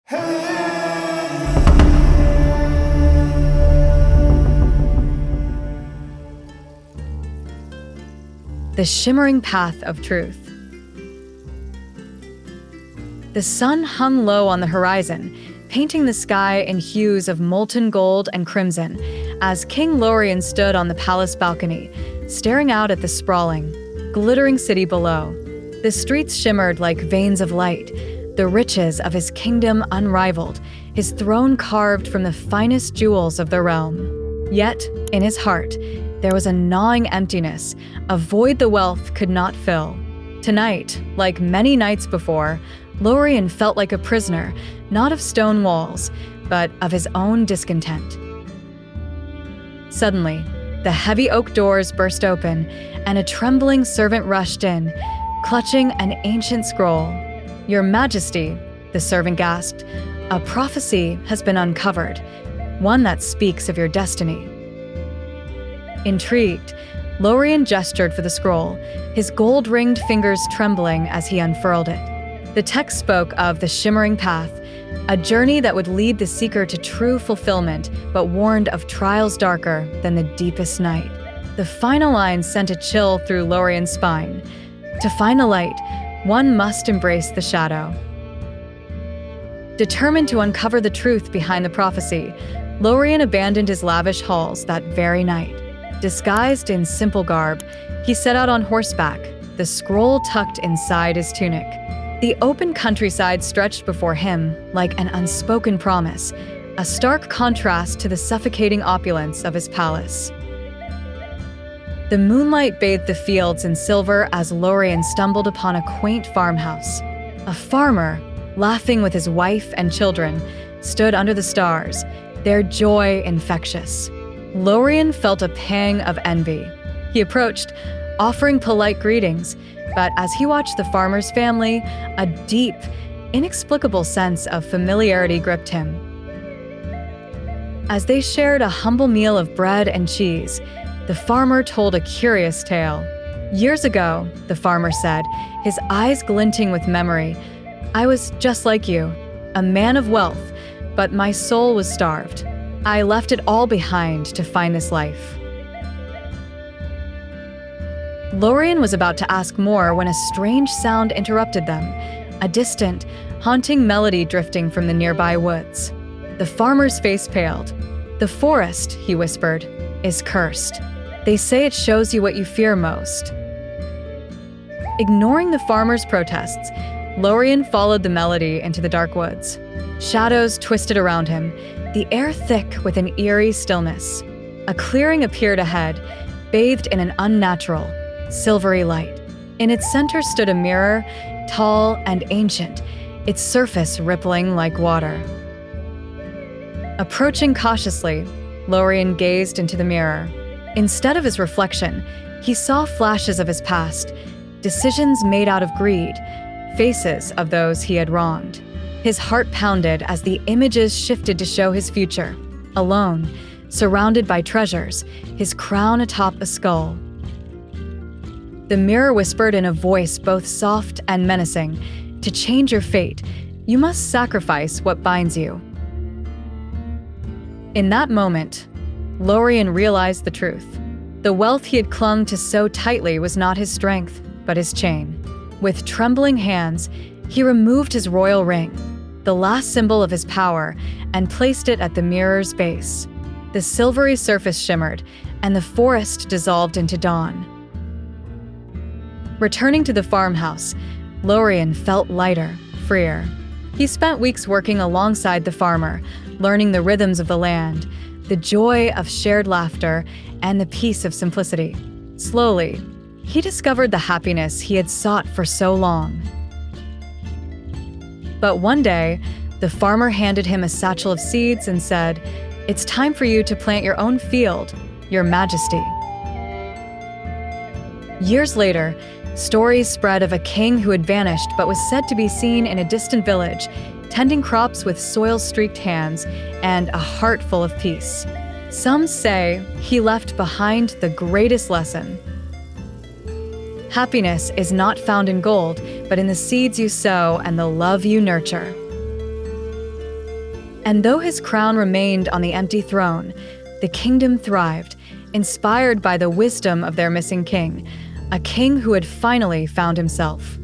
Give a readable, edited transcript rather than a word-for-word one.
The shimmering path of truth. The sun hung low on the horizon, painting the sky in hues of molten gold and crimson, as King Lorien stood on the palace balcony, staring out at the sprawling, glittering city below. The streets shimmered like veins of light, the riches of his kingdom unrivaled, his throne carved from the finest jewels of the realm. Yet, in his heart, there was a gnawing emptiness, a void the wealth could not fill. Tonight, like many nights before, Lorien felt like a prisoner, not of stone walls, but of his own discontent. Suddenly, the heavy oak doors burst open, and a trembling servant rushed in, clutching an ancient scroll. "Your Majesty," the servant gasped, "a prophecy has been uncovered, one that speaks of your destiny." Intrigued, Lorien gestured for the scroll, his gold-ringed fingers trembling as he unfurled it. The text spoke of the shimmering path, a journey that would lead the seeker to true fulfillment, but warned of trials darker than the deepest night. The final line sent a chill through Lorien's spine. To find the light, one must embrace the shadow. Determined to uncover the truth behind the prophecy, Lorien abandoned his lavish halls that very night. Disguised in simple garb, he set out on horseback, the scroll tucked inside his tunic. The open countryside stretched before him like an unspoken promise, a stark contrast to the suffocating opulence of his palace. The moonlight bathed the fields in silver as Lorien stumbled upon a quaint farmhouse. A farmer, laughing with his wife and children, stood under the stars, their joy infectious. Lorien felt a pang of envy. He approached, offering polite greetings, but as he watched the farmer's family, a deep, inexplicable sense of familiarity gripped him. As they shared a humble meal of bread and cheese, the farmer told a curious tale. "Years ago," the farmer said, his eyes glinting with memory, "I was just like you, a man of wealth, but my soul was starved. I left it all behind to find this life." Lorien was about to ask more when a strange sound interrupted them, a distant, haunting melody drifting from the nearby woods. The farmer's face paled. "The forest," he whispered, "is cursed. They say it shows you what you fear most." Ignoring the farmer's protests, Lorien followed the melody into the dark woods. Shadows twisted around him, the air thick with an eerie stillness. A clearing appeared ahead, bathed in an unnatural, silvery light. In its center stood a mirror, tall and ancient, its surface rippling like water. Approaching cautiously, Lorien gazed into the mirror. Instead of his reflection, he saw flashes of his past, decisions made out of greed, faces of those he had wronged. His heart pounded as the images shifted to show his future, alone, surrounded by treasures, his crown atop a skull. The mirror whispered in a voice both soft and menacing, "To change your fate, you must sacrifice what binds you." In that moment, Lorien realized the truth. The wealth he had clung to so tightly was not his strength, but his chain. With trembling hands, he removed his royal ring, the last symbol of his power, and placed it at the mirror's base. The silvery surface shimmered, and the forest dissolved into dawn. Returning to the farmhouse, Lorien felt lighter, freer. He spent weeks working alongside the farmer, learning the rhythms of the land, the joy of shared laughter, and the peace of simplicity. Slowly, he discovered the happiness he had sought for so long. But one day, the farmer handed him a satchel of seeds and said, "It's time for you to plant your own field, Your Majesty." Years later, stories spread of a king who had vanished but was said to be seen in a distant village, tending crops with soil-streaked hands and a heart full of peace. Some say he left behind the greatest lesson. Happiness is not found in gold, but in the seeds you sow and the love you nurture. And though his crown remained on the empty throne, the kingdom thrived, inspired by the wisdom of their missing king, a king who had finally found himself.